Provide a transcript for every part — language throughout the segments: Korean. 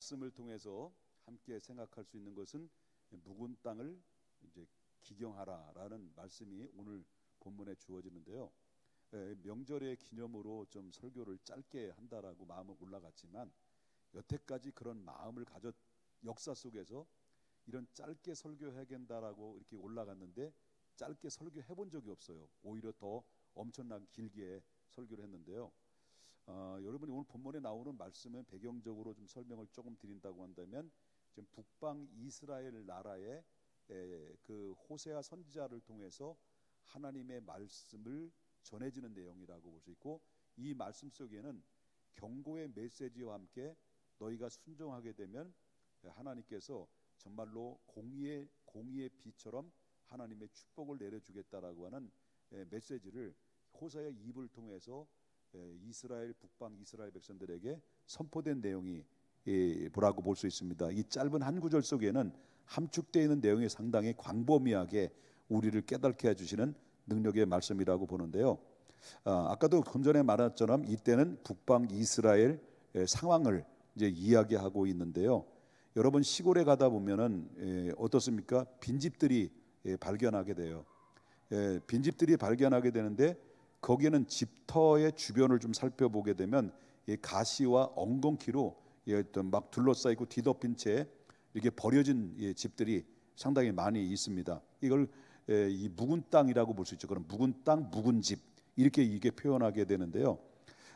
말씀을 통해서 함께 생각할 수 있는 것은 묵은 땅을 이제 기경하라라는 말씀이 오늘 본문에 주어지는데요. 명절의 기념으로 좀 설교를 짧게 한다라고 마음은 올라갔지만 여태까지 그런 마음을 가져 역사 속에서 이런 짧게 설교해야 된다라고 이렇게 올라갔는데 짧게 설교해 본 적이 없어요. 오히려 더 엄청나게 길게 설교를 했는데요. 여러분이 오늘 본문에 나오는 말씀은 배경적으로 좀 설명을 조금 드린다고 한다면 지금 북방 이스라엘 나라의 그 호세아 선지자를 통해서 하나님의 말씀을 전해지는 내용이라고 볼 수 있고, 이 말씀 속에는 경고의 메시지와 함께 너희가 순종하게 되면 하나님께서 정말로 공의의 비처럼 하나님의 축복을 내려주겠다라고 하는 메시지를 호세아의 입을 통해서 이스라엘 북방 이스라엘 백성들에게 선포된 내용이 뭐라고 볼 수 있습니다. 이 짧은 한 구절 속에는 함축되어 있는 내용이 상당히 광범위하게 우리를 깨닫게 해주시는 능력의 말씀이라고 보는데요. 아까도 좀 전에 말했처럼 이때는 북방 이스라엘 상황을 이제 이야기하고 있는데요. 여러분 시골에 가다 보면은 어떻습니까? 빈집들이 발견하게 돼요. 빈집들이 발견하게 되는데 거기에는 집터의 주변을 좀 살펴보게 되면 가시와 엉겅퀴로 막 둘러싸이고 뒤덮인 채 이렇게 버려진 집들이 상당히 많이 있습니다. 이걸 이 묵은 땅이라고 볼 수 있죠. 그럼 묵은 땅, 묵은 집 이렇게 이게 표현하게 되는데요.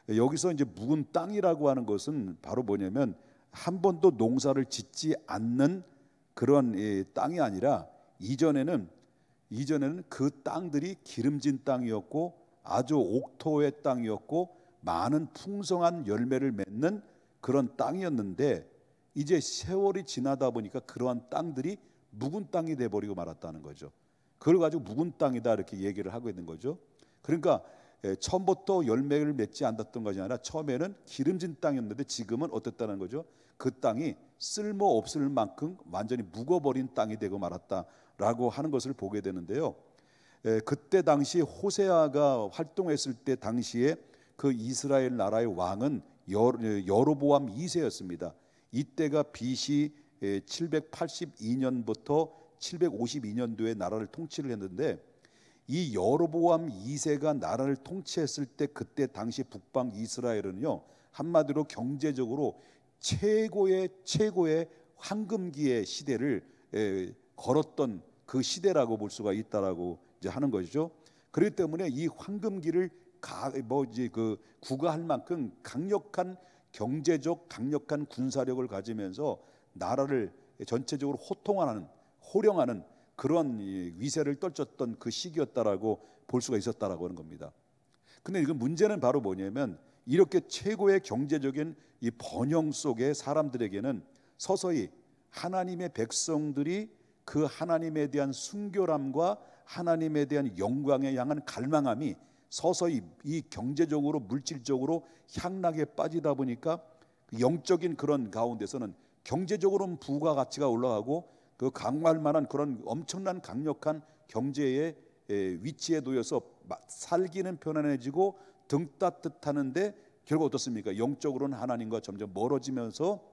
여기서 이제 묵은 땅이라고 하는 것은 바로 뭐냐면 한 번도 농사를 짓지 않는 그런 땅이 아니라 이전에는 그 땅들이 기름진 땅이었고 아주 옥토의 땅이었고 많은 풍성한 열매를 맺는 그런 땅이었는데 이제 세월이 지나다 보니까 그러한 땅들이 묵은 땅이 돼버리고 말았다는 거죠. 그걸 가지고 묵은 땅이다 이렇게 얘기를 하고 있는 거죠. 그러니까 처음부터 열매를 맺지 않았던 것이 아니라 처음에는 기름진 땅이었는데 지금은 어땠다는 거죠. 그 땅이 쓸모없을 만큼 완전히 묵어버린 땅이 되고 말았다라고 하는 것을 보게 되는데요. 그때 당시 호세아가 활동했을 때 당시에 그 이스라엘 나라의 왕은 여로보암 2세였습니다. 이때가 BC 782년부터 752년도에 나라를 통치를 했는데 이 여로보암 2세가 나라를 통치했을 때 그때 당시 북방 이스라엘은요 한마디로 경제적으로 최고의 황금기의 시대를 걸었던 그 시대라고 볼 수가 있다라고 이제 하는 것이죠. 그렇기 때문에 이 황금기를 구가할 만큼 강력한 경제적 강력한 군사력을 가지면서 나라를 전체적으로 호령하는 그런 위세를 떨쳤던 그 시기였다라고 볼 수가 있었다라고 하는 겁니다. 근데 이건 문제는 바로 뭐냐면 이렇게 최고의 경제적인 이 번영 속에 사람들에게는 서서히 하나님의 백성들이 그 하나님에 대한 순결함과 하나님에 대한 영광에 향한 갈망함이 서서히 이 경제적으로 물질적으로 향락에 빠지다 보니까 영적인 그런 가운데서는 경제적으로는 부가 가치가 올라가고 그 강할 만한 그런 엄청난 강력한 경제의 위치에 놓여서 살기는 편안해지고 등 따뜻하는데 결국 어떻습니까? 영적으로는 하나님과 점점 멀어지면서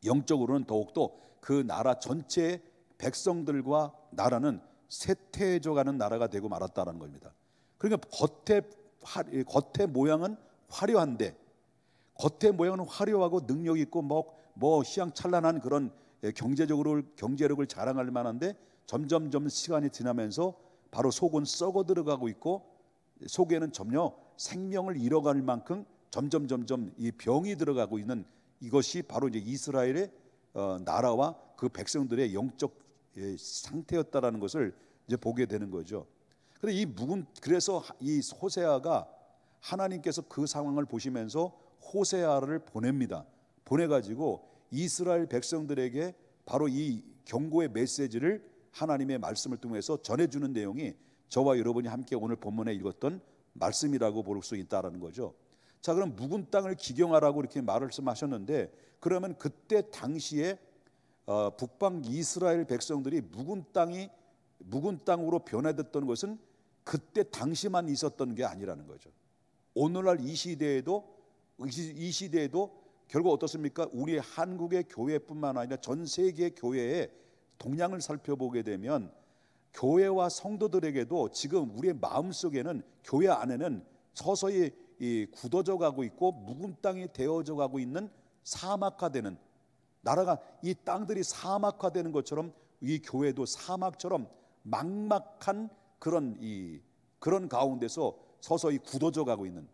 영적으로는 더욱더 그 나라 전체의 백성들과 나라는 쇠퇴해져가는 나라가 되고 말았다라는 겁니다. 그러니까 겉의 모양은 화려한데 겉의 모양은 화려하고 능력 있고 뭐 희망찬란한 그런 경제력을 자랑할 만한데 점점 시간이 지나면서 바로 속은 썩어 들어가고 있고 속에는 전혀 생명을 잃어갈 만큼 점점 이 병이 들어가고 있는 이것이 바로 이제 이스라엘의 나라와 그 백성들의 영적 상태였다라는 것을 이제 보게 되는 거죠. 그래서 이 호세아가 하나님께서 그 상황을 보시면서 호세아를 보냅니다. 보내가지고 이스라엘 백성들에게 바로 이 경고의 메시지를 하나님의 말씀을 통해서 전해주는 내용이 저와 여러분이 함께 오늘 본문에 읽었던 말씀이라고 볼 수 있다라는 거죠. 자, 그럼 묵은 땅을 기경하라고 이렇게 말씀하셨는데 그러면 그때 당시에 북방 이스라엘 백성들이 묵은 땅으로 변화됐던 것은 그때 당시만 있었던 게 아니라는 거죠. 오늘날 이 시대에도 결국 어떻습니까? 우리 한국의 교회뿐만 아니라 전 세계 교회의 동향을 살펴보게 되면 교회와 성도들에게도 지금 우리의 마음속에는 교회 안에는 서서히 굳어져 가고 있고 묵은 땅이 되어져 가고 있는 사막화되는 나라가, 이 땅들이 사막화되는 것처럼 이 교회도 사막처럼 막막한 그런 가운데서 서서히 굳어져 가고 있는,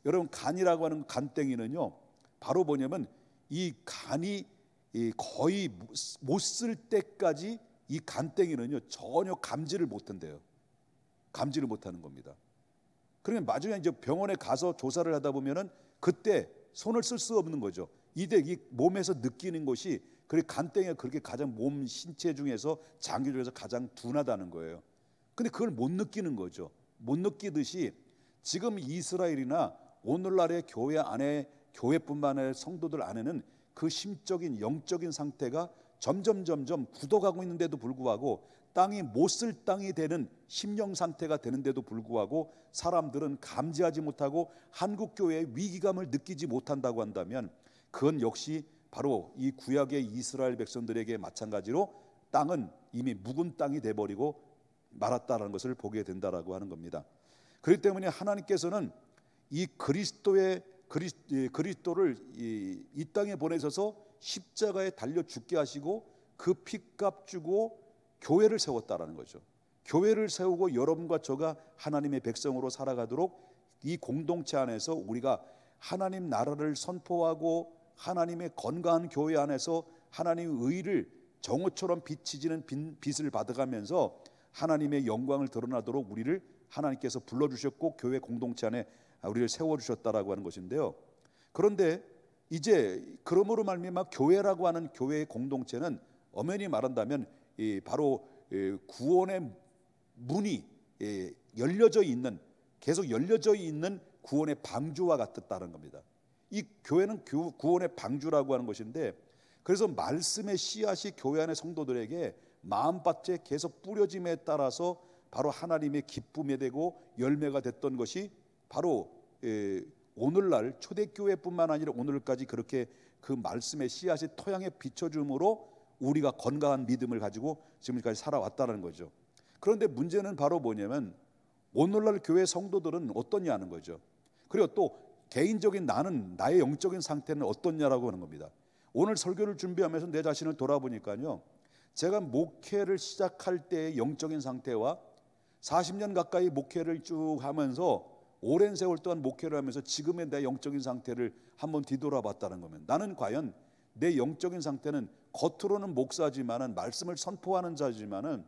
여러분 간이라고 하는 간땡이는요 바로 뭐냐면 이 간이 거의 못 쓸 때까지 이 간땡이는요 전혀 감지를 못한대요. 감지를 못하는 겁니다. 그러면 나중에 이제 병원에 가서 조사를 하다 보면은 그때 손을 쓸 수 없는 거죠. 이 몸에서 느끼는 것이, 그리고 간땡이가 그렇게 가장 몸 신체 중에서 장기 중에서 가장 둔하다는 거예요. 근데 그걸 못 느끼는 거죠. 못 느끼듯이 지금 이스라엘이나 오늘날의 교회 안에, 교회뿐만 아니라 성도들 안에는 그 심적인 영적인 상태가 점점 굳어가고 있는데도 불구하고 땅이 못 쓸 땅이 되는 심령 상태가 되는데도 불구하고 사람들은 감지하지 못하고 한국 교회의 위기감을 느끼지 못한다고 한다면, 그건 역시 바로 이 구약의 이스라엘 백성들에게 마찬가지로 땅은 이미 묵은 땅이 돼버리고 말았다라는 것을 보게 된다라고 하는 겁니다. 그렇기 때문에 하나님께서는 이 그리스도를 이 땅에 보내셔서 십자가에 달려 죽게 하시고 그 피값 주고 교회를 세웠다라는 거죠. 교회를 세우고 여러분과 저가 하나님의 백성으로 살아가도록 이 공동체 안에서 우리가 하나님 나라를 선포하고 하나님의 건강한 교회 안에서 하나님의 의를 정오처럼 비치지는 빛을 받아가면서 하나님의 영광을 드러나도록 우리를 하나님께서 불러주셨고 교회 공동체 안에 우리를 세워주셨다라고 하는 것인데요. 그런데 이제 그러므로 말미암아 교회라고 하는 교회의 공동체는 엄연히 말한다면 바로 구원의 문이 열려져 있는, 계속 열려져 있는 구원의 방주와 같았다는 겁니다. 이 교회는 구원의 방주라고 하는 것인데, 그래서 말씀의 씨앗이 교회 안의 성도들에게 마음밭에 계속 뿌려짐에 따라서 바로 하나님의 기쁨이 되고 열매가 됐던 것이 바로 오늘날 초대교회뿐만 아니라 오늘까지 그렇게 그 말씀의 씨앗이 토양에 비춰줌으로 우리가 건강한 믿음을 가지고 지금까지 살아왔다는 거죠. 그런데 문제는 바로 뭐냐면 오늘날 교회 성도들은 어떠냐는 거죠. 그리고 또 개인적인 나의 영적인 상태는 어떠냐라고 하는 겁니다. 오늘 설교를 준비하면서 내 자신을 돌아보니까요, 제가 목회를 시작할 때의 영적인 상태와 40년 가까이 목회를 쭉 하면서 오랜 세월 동안 목회를 하면서 지금의 내 영적인 상태를 한번 뒤돌아봤다는 거면, 나는 과연 내 영적인 상태는 겉으로는 목사지만은 말씀을 선포하는 자지만은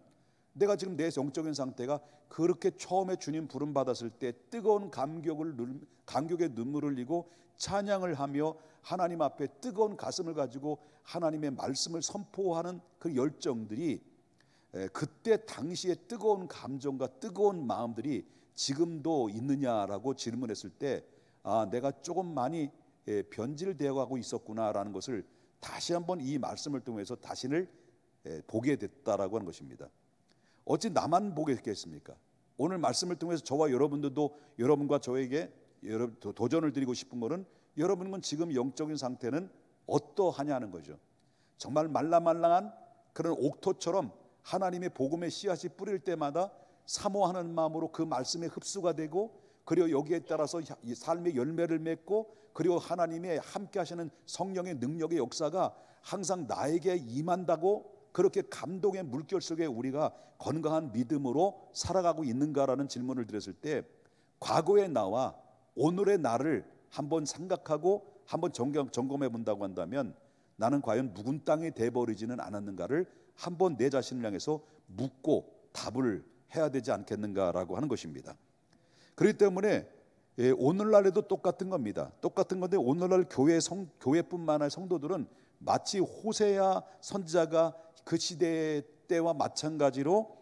내가 지금 내 영적인 상태가 그렇게 처음에 주님 부름 받았을 때 뜨거운 감격의 눈물을 흘리고 찬양을 하며 하나님 앞에 뜨거운 가슴을 가지고 하나님의 말씀을 선포하는 그 열정들이, 그때 당시에 뜨거운 감정과 뜨거운 마음들이 지금도 있느냐라고 질문했을 때, 내가 조금 많이 변질되어 가고 있었구나라는 것을 다시 한번 이 말씀을 통해서 자신을 보게 됐다라고 하는 것입니다. 어찌 나만 보겠습니까? 오늘 말씀을 통해서 저와 여러분들도, 여러분과 저에게 도전을 드리고 싶은 것은, 여러분은 지금 영적인 상태는 어떠하냐는 거죠. 정말 말랑말랑한 그런 옥토처럼 하나님의 복음의 씨앗이 뿌릴 때마다 사모하는 마음으로 그 말씀에 흡수가 되고, 그리고 여기에 따라서 삶의 열매를 맺고, 그리고 하나님의 함께 하시는 성령의 능력의 역사가 항상 나에게 임한다고, 그렇게 감동의 물결 속에 우리가 건강한 믿음으로 살아가고 있는가라는 질문을 드렸을 때, 과거의 나와 오늘의 나를 한번 생각하고 한번 점검해 본다고 한다면, 나는 과연 묵은 땅이 돼버리지는 않았는가를 한번 내 자신을 향해서 묻고 답을 해야 되지 않겠는가라고 하는 것입니다. 그렇기 때문에 오늘날에도 똑같은 겁니다. 똑같은 건데, 오늘날 교회뿐만 아니라 성도들은 마치 호세아 선지자가 그 시대 때와 마찬가지로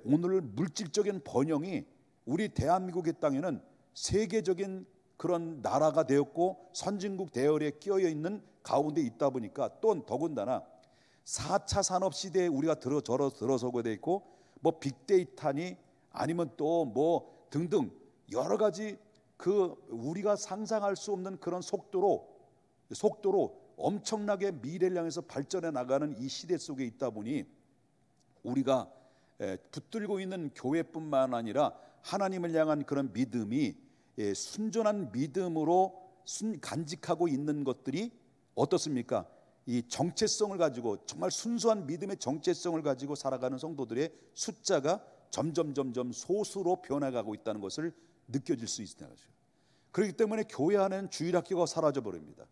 오늘 물질적인 번영이 우리 대한민국의 땅에는 세계적인 그런 나라가 되었고 선진국 대열에 끼어 있는 가운데 있다 보니까, 또 더군다나 4차 산업 시대에 우리가 들어서게 돼 있고, 뭐 빅데이터니 아니면 또 뭐 등등 여러 가지 그 우리가 상상할 수 없는 그런 속도로 속도로 엄청나게 미래를 향해서 발전해 나가는 이 시대 속에 있다 보니 우리가 붙들고 있는 교회뿐만 아니라 하나님을 향한 그런 믿음이 순전한 믿음으로 간직하고 있는 것들이 어떻습니까? 이 정체성을 가지고 정말 순수한 믿음의 정체성을 가지고 살아가는 성도들의 숫자가 점점 소수로 변해가고 있다는 것을 느껴질 수 있다는 거죠. 그렇기 때문에 교회 안에는 주일학교가 사라져 버립니다.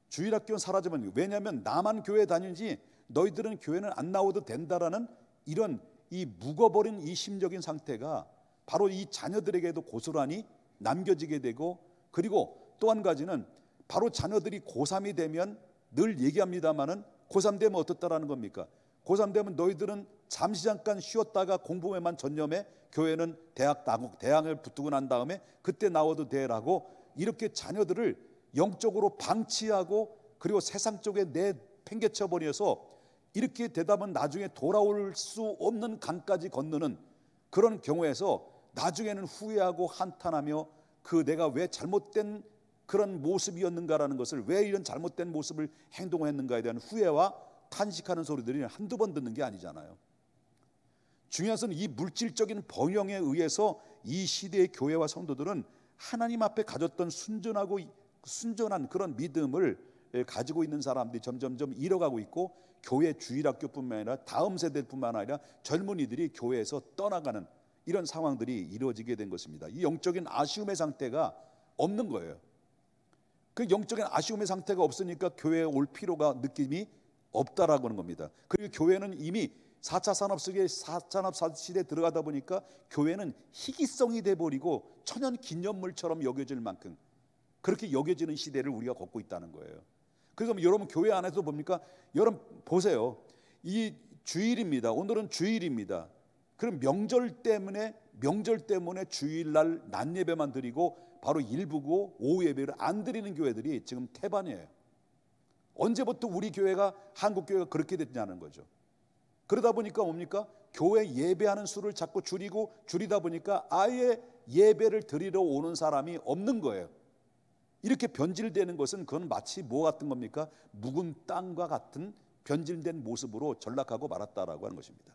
주일학교는 사라져버립니다. 왜냐하면 나만 교회 다니지 너희들은 교회는 안 나오도 된다라는 이런 이 묵어버린 이 심적인 상태가 바로 이 자녀들에게도 고스란히 남겨지게 되고, 그리고 또 한 가지는 바로 자녀들이 고3이 되면 늘 얘기합니다마는 고3 되면 어떻다라는 겁니까? 고3 되면 너희들은 잠시 잠깐 쉬었다가 공부에만 전념해, 교회는 대학을 붙고 난 다음에 그때 나와도 돼라고 이렇게 자녀들을 영적으로 방치하고 그리고 세상 쪽에 내팽개쳐 버려서 이렇게 되다 보면 나중에 돌아올 수 없는 강까지 건너는 그런 경우에서 나중에는 후회하고 한탄하며 내가 왜 잘못된 그런 모습이었는가라는 것을, 왜 이런 잘못된 모습을 행동했는가에 대한 후회와 탄식하는 소리들이 한두 번 듣는 게 아니잖아요. 중요한 것은 이 물질적인 번영에 의해서 이 시대의 교회와 성도들은 하나님 앞에 가졌던 순전한 그런 믿음을 가지고 있는 사람들이 점점 잃어가고 있고, 교회 주일학교뿐만 아니라 다음 세대뿐만 아니라 젊은이들이 교회에서 떠나가는 이런 상황들이 이루어지게 된 것입니다. 이 영적인 아쉬움의 상태가 없는 거예요. 그 영적인 아쉬움의 상태가 없으니까 교회에 올 필요가 느낌이 없다라고 하는 겁니다. 그리고 교회는 이미 4차 산업시대에 들어가다 보니까 교회는 희귀성이 돼버리고 천연 기념물처럼 여겨질 만큼 그렇게 여겨지는 시대를 우리가 걷고 있다는 거예요. 그래서 여러분 교회 안에서 뭡니까? 여러분 보세요. 이 주일입니다. 오늘은 주일입니다. 그럼 명절 때문에 주일날 낮 예배만 드리고 바로 일부고 오후 예배를 안 드리는 교회들이 지금 태반이에요. 언제부터 우리 교회가, 한국 교회가 그렇게 됐냐는 거죠. 그러다 보니까 뭡니까? 교회 예배하는 수를 자꾸 줄이다 보니까 아예 예배를 드리러 오는 사람이 없는 거예요. 이렇게 변질되는 것은 그건 마치 뭐 같은 겁니까? 묵은 땅과 같은 변질된 모습으로 전락하고 말았다라고 하는 것입니다.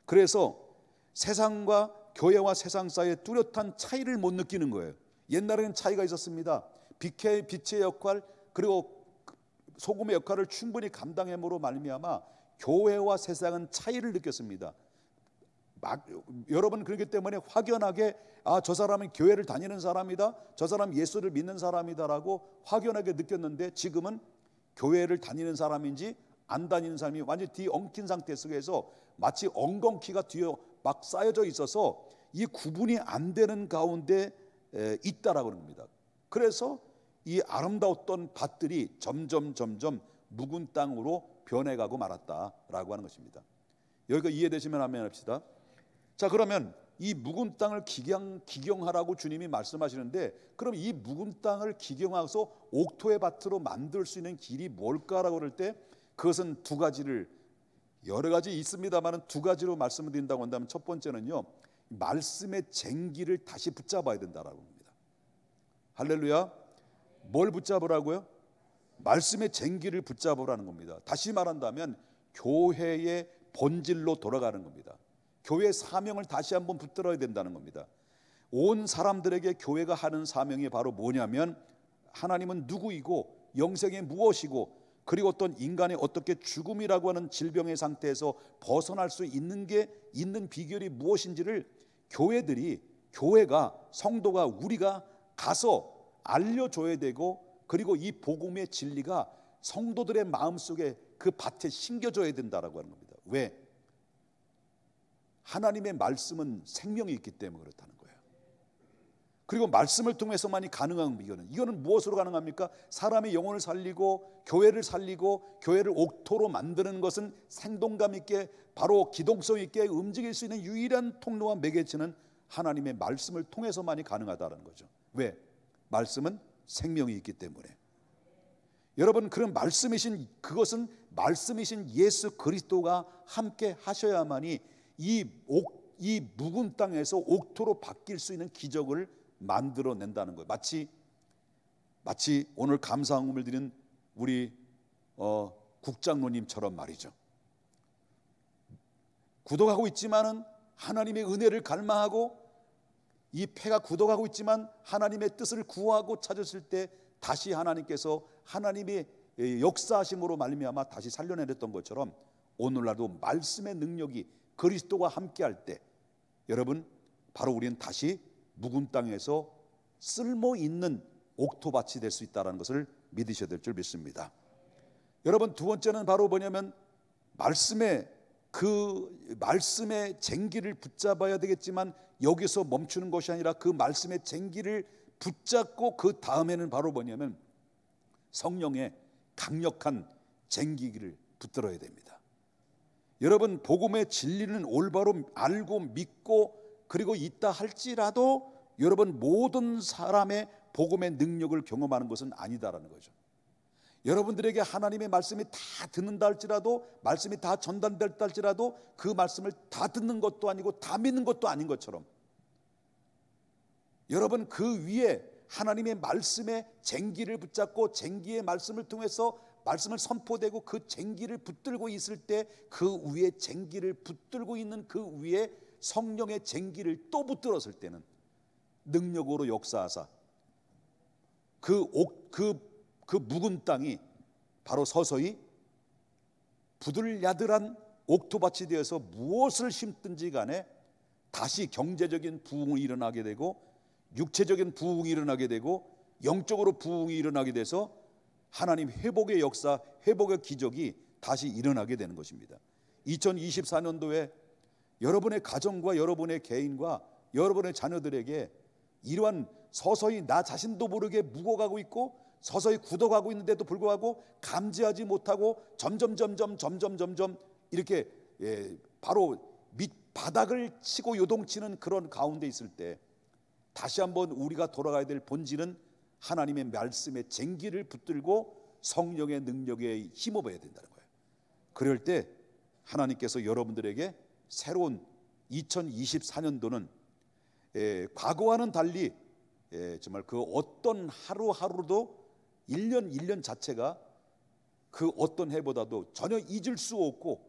그래서 세상과 교회와 세상 사이의 뚜렷한 차이를 못 느끼는 거예요. 옛날에는 차이가 있었습니다. 빛의 역할 그리고 소금의 역할을 충분히 감당함으로 말미암아 교회와 세상은 차이를 느꼈습니다. 여러분 그렇기 때문에 확연하게 저 사람은 교회를 다니는 사람이다, 저 사람 예수를 믿는 사람이다라고 확연하게 느꼈는데, 지금은 교회를 다니는 사람인지 안 다니는 사람이 완전히 뒤엉킨 상태 속에서 마치 엉겅퀴가 뒤에 막 쌓여져 있어서 이 구분이 안 되는 가운데 있다라고 하는 겁니다. 그래서 이 아름다웠던 밭들이 점점 묵은 땅으로 변해가고 말았다라고 하는 것입니다. 여기가 이해되시면 아멘 합시다. 자, 그러면 이 묵은 땅을 기경하라고 주님이 말씀하시는데, 그럼 이 묵은 땅을 기경하서 옥토의 밭으로 만들 수 있는 길이 뭘까라고 그럴 때 그것은 두 가지를, 여러 가지 있습니다만 두 가지로 말씀을 드린다고 한다면, 첫 번째는요, 말씀의 쟁기를 다시 붙잡아야 된다라고 합니다. 할렐루야. 뭘 붙잡으라고요? 말씀의 쟁기를 붙잡으라는 겁니다. 다시 말한다면 교회의 본질로 돌아가는 겁니다. 교회의 사명을 다시 한번 붙들어야 된다는 겁니다. 온 사람들에게 교회가 하는 사명이 바로 뭐냐면, 하나님은 누구이고 영생이 무엇이고, 그리고 어떤 인간의 어떻게 죽음이라고 하는 질병의 상태에서 벗어날 수 있는 비결이 무엇인지를 교회가, 성도가, 우리가 가서 알려줘야 되고, 그리고 이 복음의 진리가 성도들의 마음속에 그 밭에 심겨져야 된다라고 하는 겁니다. 왜? 하나님의 말씀은 생명이 있기 때문에 그렇다는 거예요. 그리고 말씀을 통해서만이 가능한 이거는 무엇으로 가능합니까? 사람의 영혼을 살리고 교회를 옥토로 만드는 것은 생동감 있게, 바로 기동성 있게 움직일 수 있는 유일한 통로와 매개체는 하나님의 말씀을 통해서만이 가능하다는 거죠. 왜? 말씀은 생명이 있기 때문에. 여러분, 그런 말씀이신 예수 그리스도가 함께 하셔야만이 이 묵은 땅에서 옥토로 바뀔 수 있는 기적을 만들어낸다는 거예요. 마치 마치 오늘 감사함을 드린 우리 국장로님처럼 말이죠. 굳어가고 있지만은 하나님의 은혜를 갈망하고 이 패가 굳어가고 있지만 하나님의 뜻을 구하고 찾았을 때 다시 하나님께서 하나님의 역사하심으로 말미암아 다시 살려내렸던 것처럼 오늘날도 말씀의 능력이 그리스도와 함께할 때 여러분 바로 우리는 다시 묵은 땅에서 쓸모 있는 옥토밭이 될 수 있다는 것을 믿으셔야 될 줄 믿습니다. 여러분 두 번째는 바로 뭐냐면 말씀의 쟁기를 붙잡아야 되겠지만 여기서 멈추는 것이 아니라 그 말씀의 쟁기를 붙잡고 그 다음에는 바로 뭐냐면 성령의 강력한 쟁기를 붙들어야 됩니다. 여러분 복음의 진리는 올바로 알고 믿고 그리고 있다 할지라도 여러분 모든 사람의 복음의 능력을 경험하는 것은 아니다라는 거죠. 여러분들에게 하나님의 말씀이 다 듣는다 할지라도 말씀이 다 전달됐다 할지라도 그 말씀을 다 듣는 것도 아니고 다 믿는 것도 아닌 것처럼 여러분 그 위에 하나님의 말씀의 쟁기를 붙잡고 쟁기의 말씀을 통해서 말씀을 선포되고 그 쟁기를 붙들고 있을 때 그 위에 쟁기를 붙들고 있는 그 위에 성령의 쟁기를 또 붙들었을 때는 능력으로 역사하사 그 묵은 땅이 바로 서서히 부들야들한 옥토밭이 되어서 무엇을 심든지 간에 다시 경제적인 부흥이 일어나게 되고 육체적인 부흥이 일어나게 되고 영적으로 부흥이 일어나게 돼서 하나님 회복의 역사, 회복의 기적이 다시 일어나게 되는 것입니다. 2024년도에 여러분의 가정과 여러분의 개인과 여러분의 자녀들에게 이러한 서서히 나 자신도 모르게 묵어가고 있고 서서히 굳어가고 있는데도 불구하고 감지하지 못하고 점점 이렇게 바로 밑바닥을 치고 요동치는 그런 가운데 있을 때 다시 한번 우리가 돌아가야 될 본질은 하나님의 말씀의 쟁기를 붙들고 성령의 능력에 힘입어야 된다는 거예요. 그럴 때 하나님께서 여러분들에게 새로운 2024년도는 과거와는 달리 정말 그 어떤 하루하루도 1년 자체가 그 어떤 해보다도 전혀 잊을 수 없고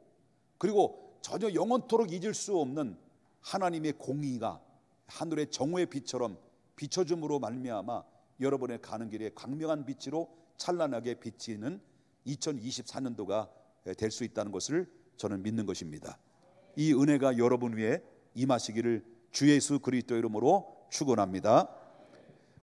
그리고 전혀 영원토록 잊을 수 없는 하나님의 공의가 하늘의 정오의 빛처럼 비춰줌으로 말미암아 여러분의 가는 길에 광명한 빛으로 찬란하게 비치는 2024년도가 될 수 있다는 것을 저는 믿는 것입니다. 이 은혜가 여러분 위에 임하시기를 주 예수 그리스도 이름으로 축원합니다.